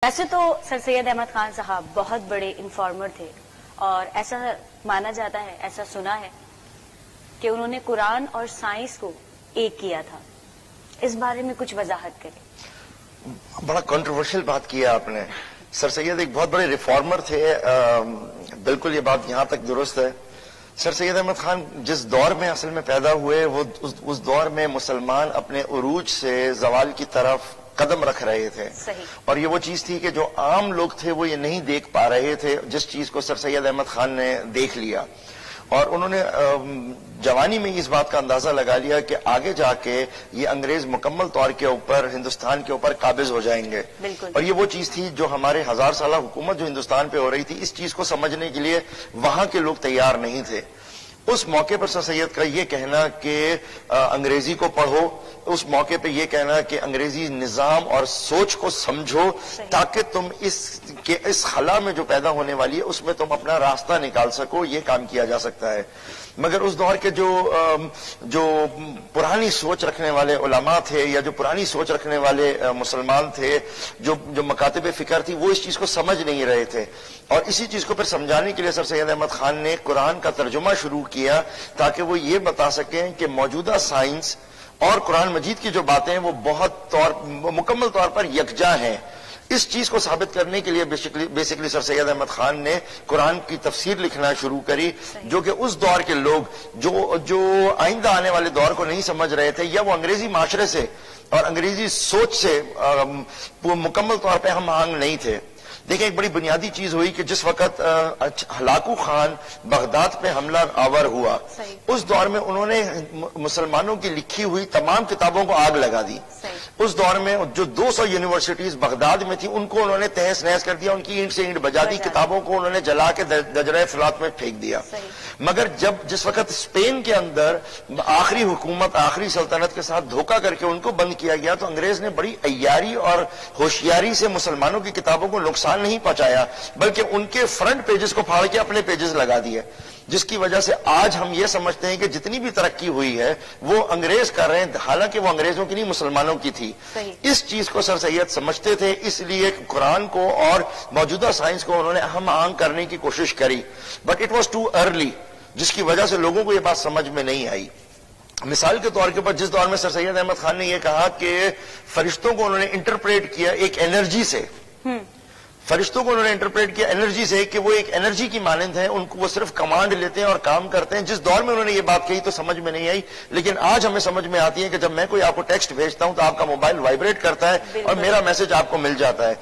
ویسے تو سر سید احمد خان صاحب بہت بڑے انفارمر تھے اور ایسا مانا جاتا ہے، ایسا سنا ہے کہ انہوں نے قرآن اور سائنس کو ایک کیا تھا. اس بارے میں کچھ وضاحت کریں. بڑا کنٹروورشل بات کیا آپ نے. سر سید ایک بہت بڑے ریفارمر تھے، بالکل یہ بات یہاں تک درست ہے. سر سید احمد خان جس دور میں اصل میں پیدا ہوئے وہ اس دور میں مسلمان اپنے عروج سے زوال کی طرف قدم رکھ رہے تھے. صحیح. اور یہ وہ چیز تھی کہ جو عام لوگ تھے وہ یہ نہیں دیکھ پا رہے تھے، جس چیز کو سر سید احمد خان نے دیکھ لیا. اور انہوں نے جوانی میں اس بات کا اندازہ لگا لیا کہ آگے جا کے یہ انگریز مکمل طور کے اوپر ہندوستان کے اوپر قابض ہو جائیں گے. بالکل. اور یہ وہ چیز تھی جو ہمارے 1000 سالہ حکومت جو ہندوستان پہ ہو رہی تھی، اس چیز کو سمجھنے کے لیے وہاں کے لوگ تیار نہیں تھے. اس موقع پر سر سید کا یہ کہنا کہ انگریزی کو پڑھو، اس موقع پہ یہ کہنا کہ انگریزی نظام اور سوچ کو سمجھو تاکہ تم اس خلا میں جو پیدا ہونے والی ہے اس میں تم اپنا راستہ نکال سکو، یہ کام کیا جا سکتا ہے. مگر اس دور کے جو پرانی سوچ رکھنے والے علماء تھے یا جو پرانی سوچ رکھنے والے مسلمان تھے، جو مکاتب فکر تھی، وہ اس چیز کو سمجھ نہیں رہے تھے. اور اسی چیز کو پھر سمجھانے کے لیے سر سید احمد خان نے قرآن کا ترجمہ شروع کیا تاکہ وہ یہ بتا سکیں کہ موجودہ سائنس اور قرآن مجید کی جو باتیں ہیں وہ مکمل طور پر یکجا ہیں. اس چیز کو ثابت کرنے کے لیے بیسیکلی سر سید احمد خان نے قرآن کی تفسیر لکھنا شروع کری، جو کہ اس دور کے لوگ جو آئندہ آنے والے دور کو نہیں سمجھ رہے تھے یا وہ انگریزی معاشرے سے اور انگریزی سوچ سے مکمل طور پہ ہم آہنگ نہیں تھے. دیکھیں، ایک بڑی بنیادی چیز ہوئی کہ جس وقت ہلاکو خان بغداد پہ حملہ آور ہوا، اس دور میں انہوں نے مسلمانوں کی لکھی ہوئی تمام کتابوں کو آگ لگا دی. اس دور میں جو 200 یونیورسٹیز بغداد میں تھی ان کو انہوں نے تہس نہس کر دیا، ان کی اینٹ سے اینٹ بجا دی، کتابوں کو انہوں نے جلا کے دجرہ فرات میں پھینک دیا. مگر جس وقت اسپین کے اندر آخری حکومت، آخری سلطنت کے ساتھ دھوکہ کر کے ان کو بند کیا گیا تو انگریز نے بڑی عیاری اور ہوشیاری سے مسلمانوں کی کتابوں کو نقصان نہیں پہنچایا، بلکہ ان کے فرنٹ پیجز کو پھاڑ کے اپنے پیجز لگا دیے، جس کی وجہ سے آج ہم یہ سمجھتے ہیں کہ جتنی بھی ترقی ہوئی ہے وہ انگریز کر رہے ہیں، حالانکہ وہ انگریزوں کی نہیں مسلمانوں کی تھی. اس چیز کو سر سید سمجھتے تھے، اس لیے قرآن کو اور موجودہ سائنس کو انہوں نے ہم آہنگ کرنے کی کوشش کری، but it was too early, جس کی وجہ سے لوگوں کو یہ بات سمجھ میں نہیں آئی. مثال کے طور کے پر جس دور میں سر سید احمد خان نے یہ کہا کہ فرشتوں کو انہوں نے انٹرپریٹ کیا ایک انرجی سے، فرشتوں کو انہوں نے انٹرپریٹ کیا انرجی سے کہ وہ ایک انرجی کی مانند ہیں، ان کو وہ صرف کمانڈ لیتے ہیں اور کام کرتے ہیں. جس دور میں انہوں نے یہ بات کہی تو سمجھ میں نہیں آئی، لیکن آج ہمیں سمجھ میں آتی ہے کہ جب میں کوئی آپ کو ٹیکسٹ بھیجتا ہوں تو آپ کا موبائل وائبریٹ کرتا ہے اور میرا میسج آپ کو مل جاتا ہے.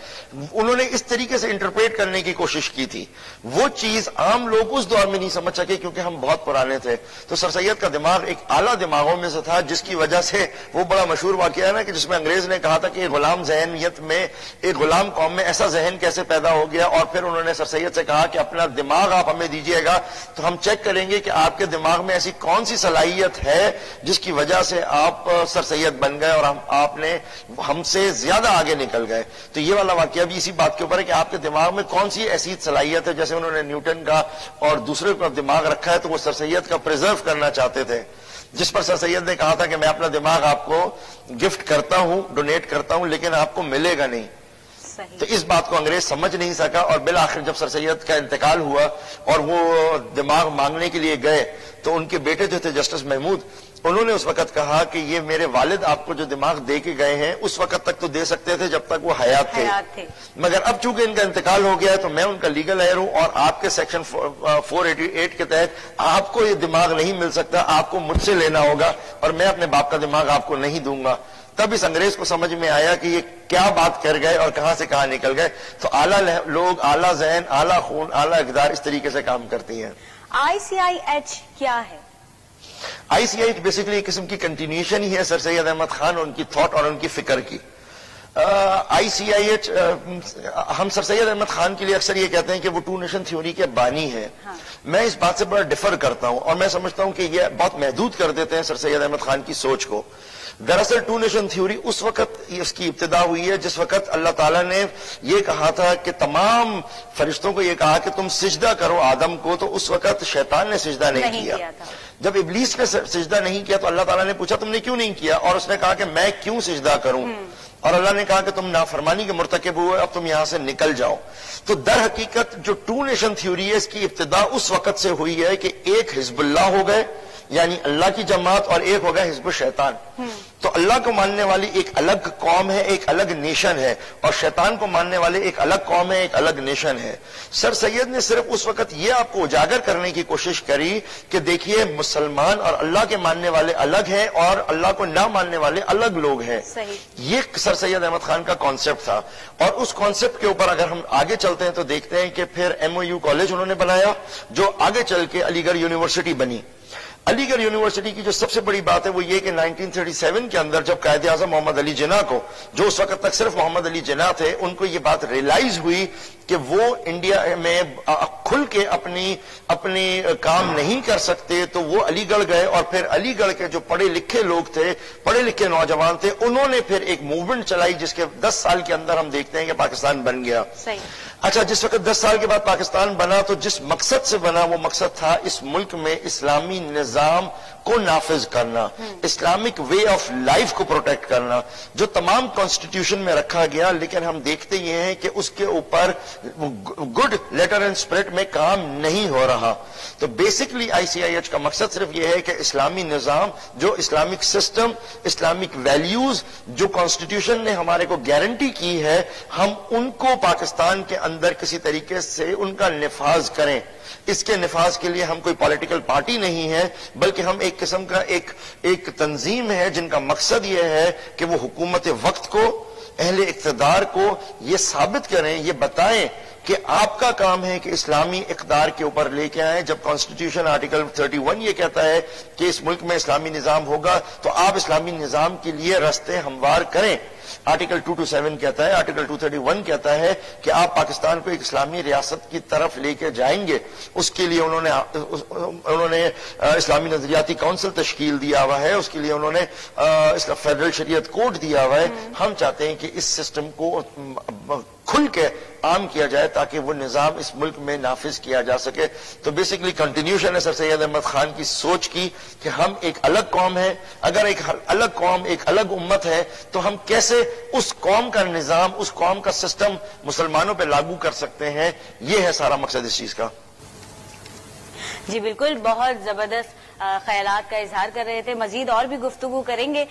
انہوں نے اس طریقے سے انٹرپریٹ کرنے کی کوشش کی تھی. وہ چیز عام لوگ اس دور میں نہیں سمجھ سکے کیونکہ ہم بہت پرانے تھے. تو سر سید کا دماغ ایک اعلیٰ دماغوں میں سے تھا، جس کی وجہ سے وہ بڑا مشہور واقعہ ہے نا کہ جس میں انگریز نے کہا تھا کہ غلام ذہنیت میں، ایک غلام قوم میں ایسا ذہن کیسے پیدا ہو گیا. اور پھر انہوں نے سر سید سے کہا کہ اپنا دماغ آپ ہمیں دیجئے گا تو ہم چیک کریں گے کہ آپ کے دماغ میں ایسی کون سی صلاحیت ہے جس کی وجہ سے آپ سر سید بن گئے اور آپ نے ہم سے زیادہ آگے نکل گئے. تو یہ والا واقعہ بھی اسی بات کے اوپر ہے کہ آپ کے دماغ میں کون سی ایسی صلاحیت ہے. جیسے انہوں نے نیوٹن کا اور دوسرے کا دماغ رکھا ہے تو وہ سر سید کا پریزرو کرنا چاہتے تھے، جس پر سر سید نے کہا تھا کہ میں اپنا دماغ آپ کو گفٹ کرتا ہوں، ڈونیٹ کرتا ہوں، لیکن آپ کو ملے گا نہیں. تو اس بات کو انگریز سمجھ نہیں سکا اور بالآخر جب سر سید کا انتقال ہوا اور وہ دماغ مانگنے کے لیے گئے تو ان کے بیٹے جو تھے جسٹس محمود، انہوں نے اس وقت کہا کہ یہ میرے والد آپ کو جو دماغ دے کے گئے ہیں اس وقت تک تو دے سکتے تھے جب تک وہ حیات تھے، مگر اب چونکہ ان کا انتقال ہو گیا ہے تو میں ان کا لیگل ایئر ہوں اور آپ کے سیکشن 488 کے تحت آپ کو یہ دماغ نہیں مل سکتا، آپ کو مجھ سے لینا ہوگا اور میں اپنے باپ کا دماغ آپ کو نہیں دوں گا. تب اس انگریز کو سمجھ میں آیا کہ یہ کیا بات کر گئے اور کہاں سے کہاں نکل گئے. تو اعلیٰ لوگ، اعلیٰ ذہن، اعلیٰ خون، اعلیٰ اقدار اس طریقے سے کام کرتی ہیں. ICIH کیا ہے؟ ICIH بیسیکلی ایک قسم کی کنٹینیوشن ہی ہے سر سید احمد خان اور ان کی تھاٹ اور ان کی فکر کی. ICIH ہم سر سید احمد خان کے لیے اکثر یہ کہتے ہیں کہ وہ 2 نیشن تھیوری کے بانی ہے. میں اس بات سے بڑا ڈفر کرتا ہوں اور میں سمجھتا ہوں کہ یہ بہت محدود کر دیتے ہیں سر سید احمد خان کی سوچ کو. دراصل ٹو نیشن تھیوری اس وقت اس کی ابتدا ہوئی ہے جس وقت اللہ تعالیٰ نے یہ کہا تھا کہ تمام فرشتوں کو یہ کہا کہ تم سجدہ کرو آدم کو، تو اس وقت شیطان نے سجدہ نہیں کیا تھا۔ جب ابلیس نے سجدہ نہیں کیا تو اللہ تعالیٰ نے پوچھا تم نے کیوں نہیں کیا، اور اس نے کہا کہ میں کیوں سجدہ کروں، اور اللہ نے کہا کہ تم نافرمانی کے مرتکب ہوئے، اب تم یہاں سے نکل جاؤ۔ تو در حقیقت جو ٹو نیشن تھیوری ہے اس کی ابتدا اس وقت سے ہوئی ہے کہ ایک حزب اللہ ہو گئے یعنی اللہ کی جماعت، اور ایک ہو گیا حزب الشیطان۔ تو اللہ کو ماننے والی ایک الگ قوم ہے، ایک الگ نیشن ہے، اور شیطان کو ماننے والے ایک الگ قوم ہے، ایک الگ نیشن ہے۔ سر سید نے صرف اس وقت یہ آپ کو اجاگر کرنے کی کوشش کری کہ دیکھیے مسلمان اور اللہ کے ماننے والے الگ ہیں اور اللہ کو نہ ماننے والے الگ لوگ ہیں۔ یہ سر سید احمد خان کا کانسیپٹ تھا، اور اس کانسیپٹ کے اوپر اگر ہم آگے چلتے ہیں تو دیکھتے ہیں کہ پھر MOU کالج انہوں نے بنایا جو آگے چل کے علی گڑھ یونیورسٹی بنی۔ علی گڑھ یونیورسٹی کی جو سب سے بڑی بات ہے وہ یہ کہ 1937 کے اندر جب قائد اعظم محمد علی جناح کو، جو اس وقت تک صرف محمد علی جناح تھے، ان کو یہ بات ریئلائز ہوئی کہ وہ انڈیا میں کھل کے اپنی کام نہیں کر سکتے، تو وہ علی گڑھ گئے، اور پھر علی گڑھ کے جو پڑھے لکھے لوگ تھے، پڑھے لکھے نوجوان تھے، انہوں نے پھر ایک موومنٹ چلائی جس کے 10 سال کے اندر ہم دیکھتے ہیں کہ پاکستان بن گیا۔ اچھا، جس وقت 10 سال کے بعد پاکستان بنا تو جس مقصد سے بنا وہ مقصد تھا اس ملک میں اسلامی نظام کو نافذ کرنا، اسلامک وے آف لائف کو پروٹیکٹ کرنا، جو تمام کانسٹیٹیوشن میں رکھا گیا، لیکن ہم دیکھتے یہ ہیں کہ اس کے اوپر گڈ لیٹر اینڈ اسپرٹ میں کام نہیں ہو رہا۔ تو بیسکلی ICIH کا مقصد صرف یہ ہے کہ اسلامی نظام، جو اسلامک سسٹم، اسلامک ویلیوز جو کانسٹیٹیوشن نے ہمارے کو گارنٹی کی ہے، ہم ان کو پاکستان کے اندر کسی طریقے سے ان کا نفاذ کریں۔ اس کے نفاذ کے لیے ہم کوئی پولیٹیکل پارٹی نہیں ہے، بلکہ ہم ایک قسم کا ایک تنظیم ہے جن کا مقصد یہ ہے کہ وہ حکومت وقت کو، اہل اقتدار کو یہ ثابت کریں، یہ بتائیں کہ آپ کا کام ہے کہ اسلامی اقدار کے اوپر لے کے آئیں۔ جب کانسٹیٹیوشن آرٹیکل 31 یہ کہتا ہے کہ اس ملک میں اسلامی نظام ہوگا تو آپ اسلامی نظام کے لیے راستے ہموار کریں۔ آرٹیکل 227 کہتا ہے، آرٹیکل 231 کہتا ہے کہ آپ پاکستان کو ایک اسلامی ریاست کی طرف لے کے جائیں گے۔ اس کے لیے انہوں نے اسلامی نظریاتی کونسل تشکیل دیا ہوا ہے، اس کے لیے انہوں نے فیڈرل شریعت کوڈ دیا ہوا ہے۔ ہم چاہتے ہیں کہ اس سسٹم کو کھل کے عام کیا جائے تاکہ وہ نظام اس ملک میں نافذ کیا جا سکے۔ تو بیسکلی کنٹینیوشن ہے سر سید احمد خان کی سوچ کی کہ ہم ایک الگ قوم ہے، اگر ایک الگ قوم، ایک الگ امت ہے تو ہم کیسے اس قوم کا نظام، اس قوم کا سسٹم مسلمانوں پہ لاگو کر سکتے ہیں۔ یہ ہے سارا مقصد اس چیز کا۔ جی بالکل، بہت زبردست خیالات کا اظہار کر رہے تھے، مزید اور بھی گفتگو کریں گے۔